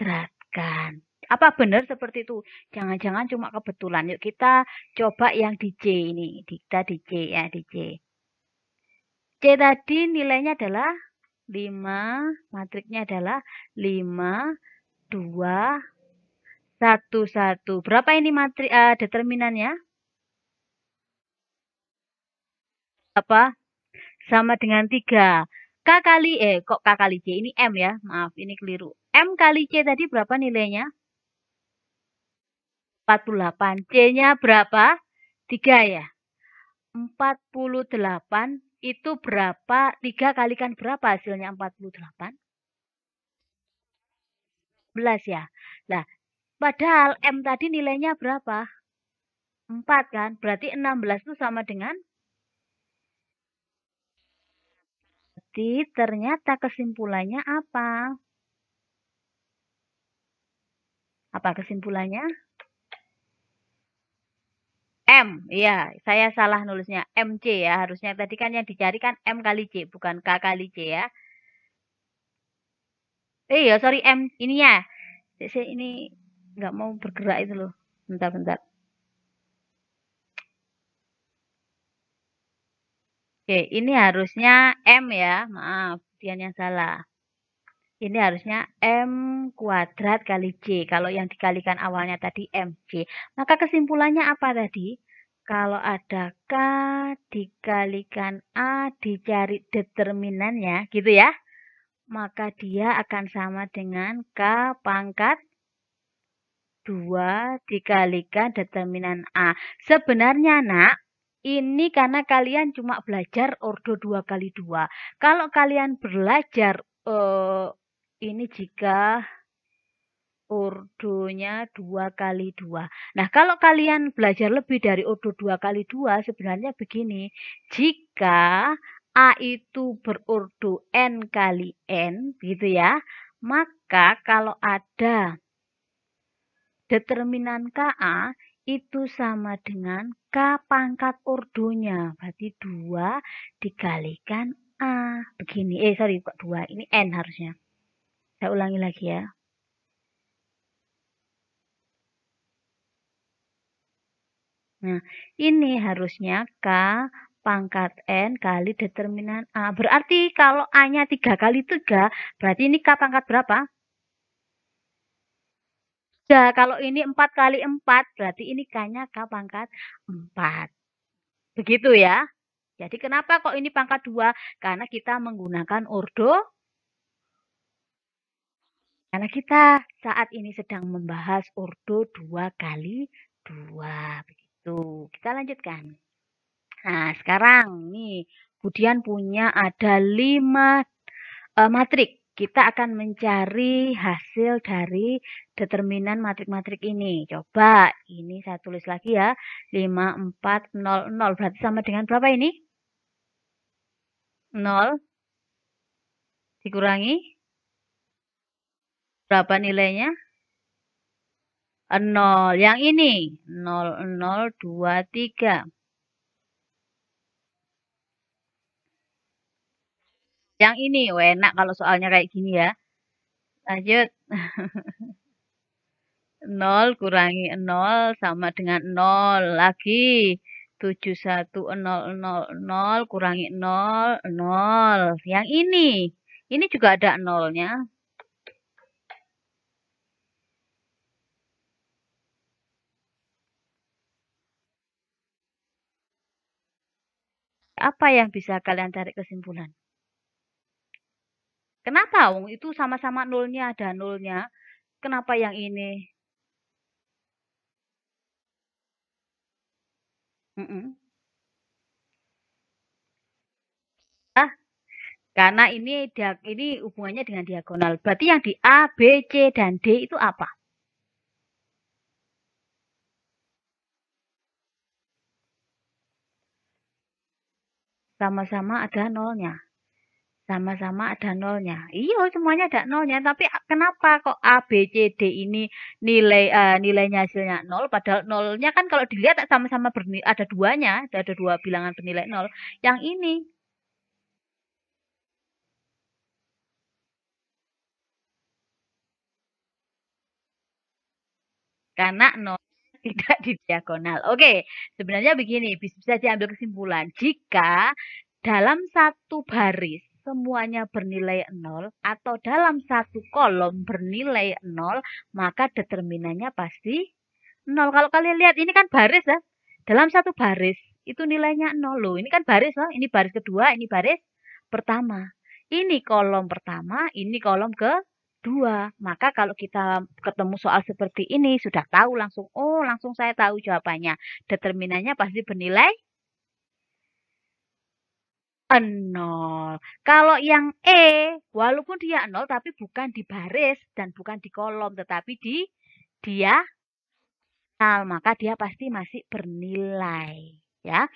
kuadratkan. Apa benar seperti itu? Jangan-jangan cuma kebetulan. Yuk kita coba yang di C ini. Kita di C ya, di C. C tadi nilainya adalah 5, matriknya adalah 5, 2, 1, 1. Berapa ini matrik determinannya? Apa? Sama dengan 3. Kok K kali C? Ini M ya. Maaf, ini keliru. M kali C tadi berapa nilainya? 48. C-nya berapa? 3 ya. 48 itu berapa? 3 kalikan berapa hasilnya 48? 11 ya. Nah, padahal M tadi nilainya berapa? 4 kan? Berarti 16 itu sama dengan? Jadi ternyata kesimpulannya apa? Apa kesimpulannya? M, iya, saya salah nulisnya. MC ya, harusnya tadi kan yang dicari kan M kali C, bukan K kali C ya. Ya, sorry M, ininya. Ini nggak mau bergerak itu loh. Bentar. Oke, ini harusnya M ya. Maaf, Dian yang salah. Ini harusnya M kuadrat kali C. Kalau yang dikalikan awalnya tadi MC. Maka kesimpulannya apa tadi? Kalau ada K dikalikan A dicari determinannya, gitu ya. Maka dia akan sama dengan K pangkat 2 dikalikan determinan A. Sebenarnya nak, ini karena kalian cuma belajar ordo 2 kali 2. Kalau kalian belajar ini jika ordonya 2 kali 2. Nah, kalau kalian belajar lebih dari ordo 2 kali 2, sebenarnya begini. Jika A itu berordo N kali N, gitu ya, maka kalau ada determinan KA itu sama dengan K pangkat ordonya. Berarti 2 dikalikan A. Begini, sorry, kok 2. Ini N harusnya. Saya ulangi lagi ya. Nah, ini harusnya K pangkat N kali determinan A. Berarti kalau A-nya 3 kali 3, berarti ini K pangkat berapa? Ya, kalau ini 4 kali 4, berarti ini K-nya K pangkat 4. Begitu ya. Jadi kenapa kok ini pangkat 2? Karena kita menggunakan ordo. Karena kita saat ini sedang membahas ordo 2 kali 2. Begitu. Kita lanjutkan. Nah, sekarang nih, Budian punya ada 5 matrik. Kita akan mencari hasil dari determinan matrik-matrik ini. Coba, ini saya tulis lagi ya. 5, 4, 0, 0. Berarti sama dengan berapa ini? 0 dikurangi. Berapa nilainya? 0. Yang ini. 0, 0, 2, 3. Yang ini, enak kalau soalnya kayak gini ya. Lanjut. 0 kurangi 0 sama dengan 0 lagi. 7100 kurangi 0, 0. Yang ini juga ada 0-nya. Apa yang bisa kalian tarik kesimpulan? Kenapa? Wong itu sama-sama nolnya ada nolnya. Kenapa yang ini? Ah, karena ini hubungannya dengan diagonal. Berarti yang di A, B, C, dan D itu apa? Sama-sama ada nolnya. Sama-sama ada nolnya. Iya, semuanya ada nolnya. Tapi kenapa kok A, B, C, D ini nilainya hasilnya nol? Padahal nolnya kan kalau dilihat sama-sama ada duanya, ada 2 bilangan bernilai nol. Yang ini Karena 0 tidak di diagonal. Oke, sebenarnya begini, bisa diambil kesimpulan. Jika dalam satu baris semuanya bernilai 0 atau dalam satu kolom bernilai 0, maka determinannya pasti 0. Kalau kalian lihat ini kan baris ya. Dalam satu baris itu nilainya 0 loh. Ini kan baris loh. Ini baris kedua, ini baris pertama. Ini kolom pertama, ini kolom kedua. Maka kalau kita ketemu soal seperti ini sudah tahu langsung, oh langsung saya tahu jawabannya. Determinannya pasti bernilai 0. Kalau yang E, walaupun dia 0 tapi bukan di baris dan bukan di kolom, tetapi di diagonal, maka dia pasti masih bernilai. Ya,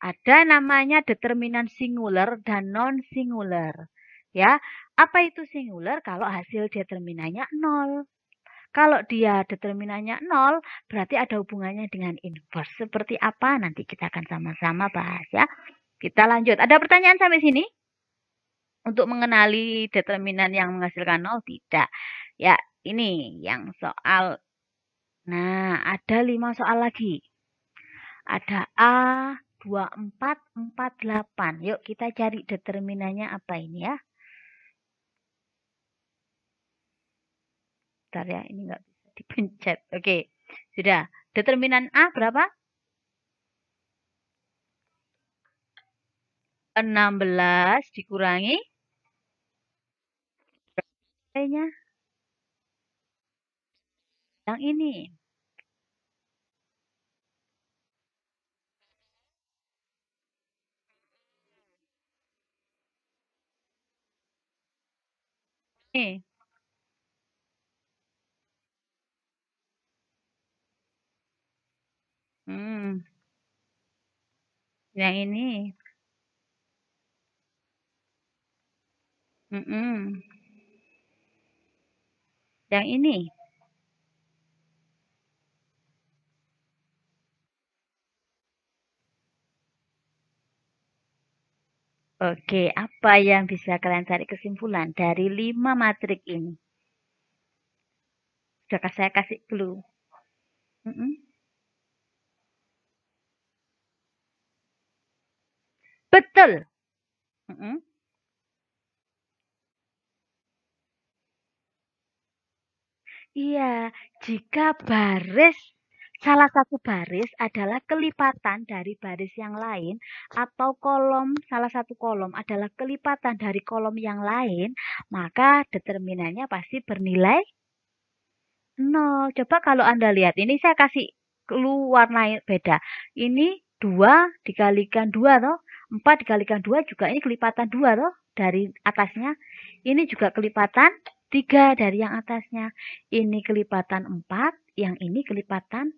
ada namanya determinan singular dan non singular. Ya, apa itu singular? Kalau hasil determinannya 0. Kalau dia determinannya 0, berarti ada hubungannya dengan inverse. Seperti apa? Nanti kita akan sama-sama bahas ya. Kita lanjut. Ada pertanyaan sampai sini? Untuk mengenali determinan yang menghasilkan 0? Tidak. Ya, ini yang soal. Nah, ada 5 soal lagi. Ada A, 2448. Yuk kita cari determinannya apa ini ya. Bentar ya, ini nggak bisa dipencet. Oke, sudah. Determinan A berapa? 16 dikurangi nilainya yang ini. Nih. Yang ini. Yang ini. Oke, apa yang bisa kalian cari kesimpulan dari 5 matrik ini? Sudah saya kasih clue. Betul. Iya, jika baris salah satu baris adalah kelipatan dari baris yang lain atau kolom salah satu kolom adalah kelipatan dari kolom yang lain, maka determinannya pasti bernilai 0. Coba kalau Anda lihat, ini saya kasih clue warna beda. Ini 2 dikalikan 2 toh, 4 dikalikan 2 juga ini kelipatan 2 toh dari atasnya. Ini juga kelipatan 3 dari yang atasnya. Ini kelipatan 4, yang ini kelipatan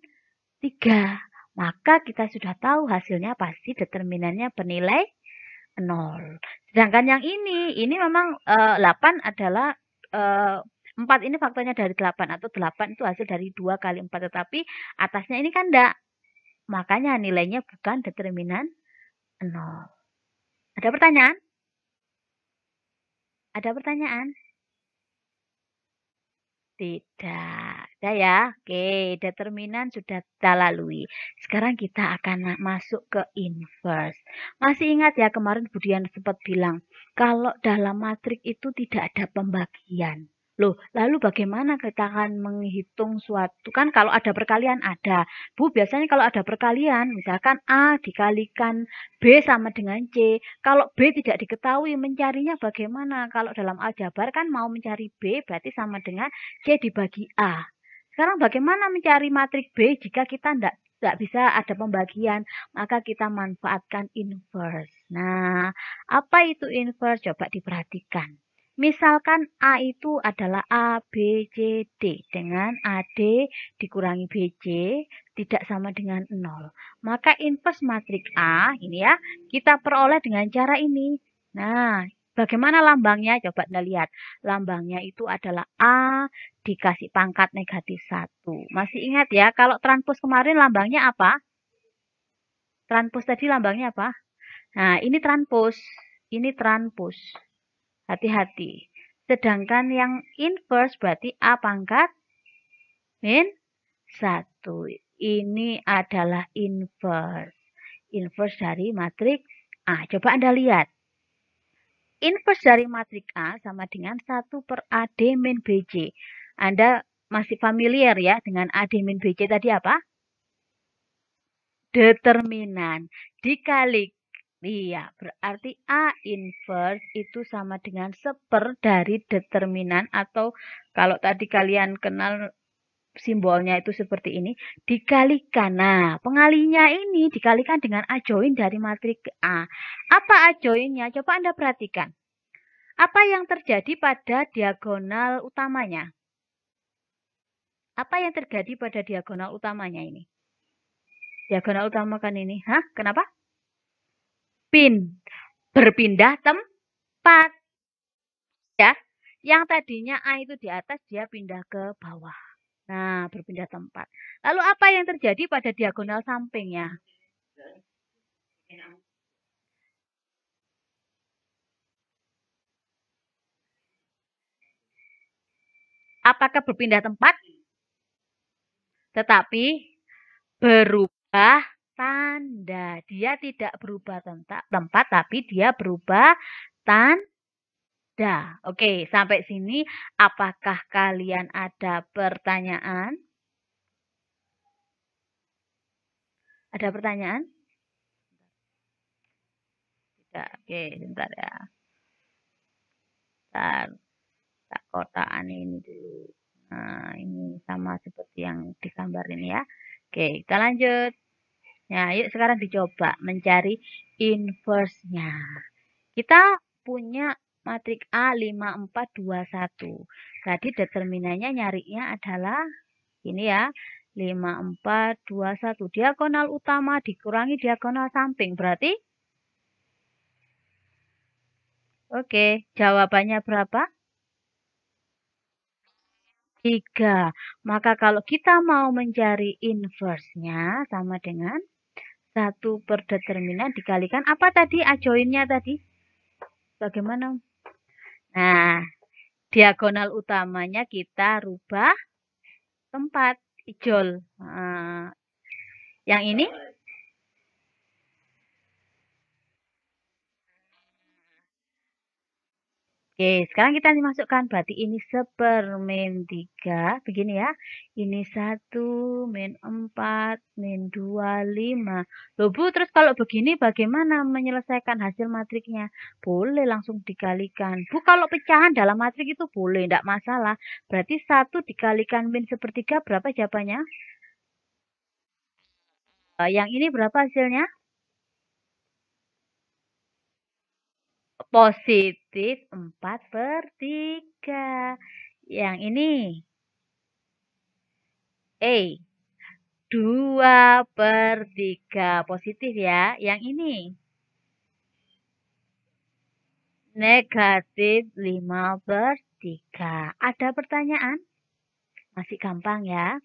3. Maka kita sudah tahu hasilnya pasti determinannya bernilai 0. Sedangkan yang ini memang 8 adalah 4 ini faktornya dari 8 atau 8 itu hasil dari 2 kali 4. Tetapi atasnya ini kan enggak. Makanya nilainya bukan determinan 0. Ada pertanyaan? Ada pertanyaan? Tidak. Ada ya? Oke, determinan sudah kita lalui. Sekarang kita akan masuk ke inverse. Masih ingat ya kemarin Budian sempat bilang, kalau dalam matrik itu tidak ada pembagian. Loh, lalu bagaimana kita akan menghitung suatu? Kan kalau ada perkalian ada. Bu, biasanya kalau ada perkalian, misalkan A dikalikan B sama dengan C. Kalau B tidak diketahui, mencarinya bagaimana? Kalau dalam aljabar kan mau mencari B berarti sama dengan C dibagi A. Sekarang bagaimana mencari matrik B jika kita tidak bisa ada pembagian? Maka kita manfaatkan inverse. Nah, apa itu inverse? Coba diperhatikan. Misalkan A itu adalah A, B, C, D. Dengan AD dikurangi BC tidak sama dengan 0. Maka inverse matrik A, ini ya, kita peroleh dengan cara ini. Nah, bagaimana lambangnya? Coba Anda lihat. Lambangnya itu adalah A dikasih pangkat negatif 1. Masih ingat ya, kalau transpos kemarin lambangnya apa? Transpos tadi lambangnya apa? Nah, ini transpos. Ini transpos. Hati-hati. Sedangkan yang inverse berarti A pangkat min 1. Ini adalah inverse. Inverse dari matriks A. Coba Anda lihat. Inverse dari matriks A sama dengan 1 per AD min BC. Anda masih familiar ya dengan AD min BC tadi apa? Determinan. Dikali. Iya, berarti A inverse itu sama dengan 1/, dari determinan, atau kalau tadi kalian kenal simbolnya itu seperti ini, dikalikan. Nah, pengalinya ini dikalikan dengan adjoin dari matriks A. Apa adjoinnya? Coba Anda perhatikan. Apa yang terjadi pada diagonal utamanya? Apa yang terjadi pada diagonal utamanya ini? Diagonal utama kan ini. Hah? Kenapa? Berpindah tempat. Ya. Yang tadinya A itu di atas, dia pindah ke bawah. Nah, berpindah tempat. Lalu apa yang terjadi pada diagonal sampingnya? Apakah berpindah tempat? Tetapi berubah tanda. Dia tidak berubah tempat, tapi dia berubah tanda. Oke, sampai sini apakah kalian ada pertanyaan? Ada pertanyaan? Tidak. Oke, sebentar ya. Bentar, tak kotaan ini dulu. Nah, ini sama seperti yang digambar ini ya. Oke, kita lanjut. Nah, yuk sekarang dicoba mencari inverse-nya. Kita punya matriks A 5, 4, 2, 1. Tadi determinannya nyarinya adalah ini ya. 5, 4, 2, 1. Diagonal utama dikurangi diagonal samping. Berarti? Oke, jawabannya berapa? 3. Maka kalau kita mau mencari inverse-nya sama dengan 1 per determinan dikalikan apa tadi adjoinnya tadi? Bagaimana? Nah, diagonal utamanya kita rubah tempat, ijol. Nah, yang ini? Oke, sekarang kita masukkan. Berarti ini 1/3. Begini ya. Ini 1, min 4, min 2, 5. Loh Bu, terus kalau begini bagaimana menyelesaikan hasil matriknya? Boleh langsung dikalikan. Bu, kalau pecahan dalam matrik itu boleh, tidak masalah. Berarti 1 dikalikan min 1/3 berapa jawabannya? Yang ini berapa hasilnya? Positif 4/3. Yang ini? 2/3. Positif ya. Yang ini? Negatif 5/3. Ada pertanyaan? Masih gampang ya.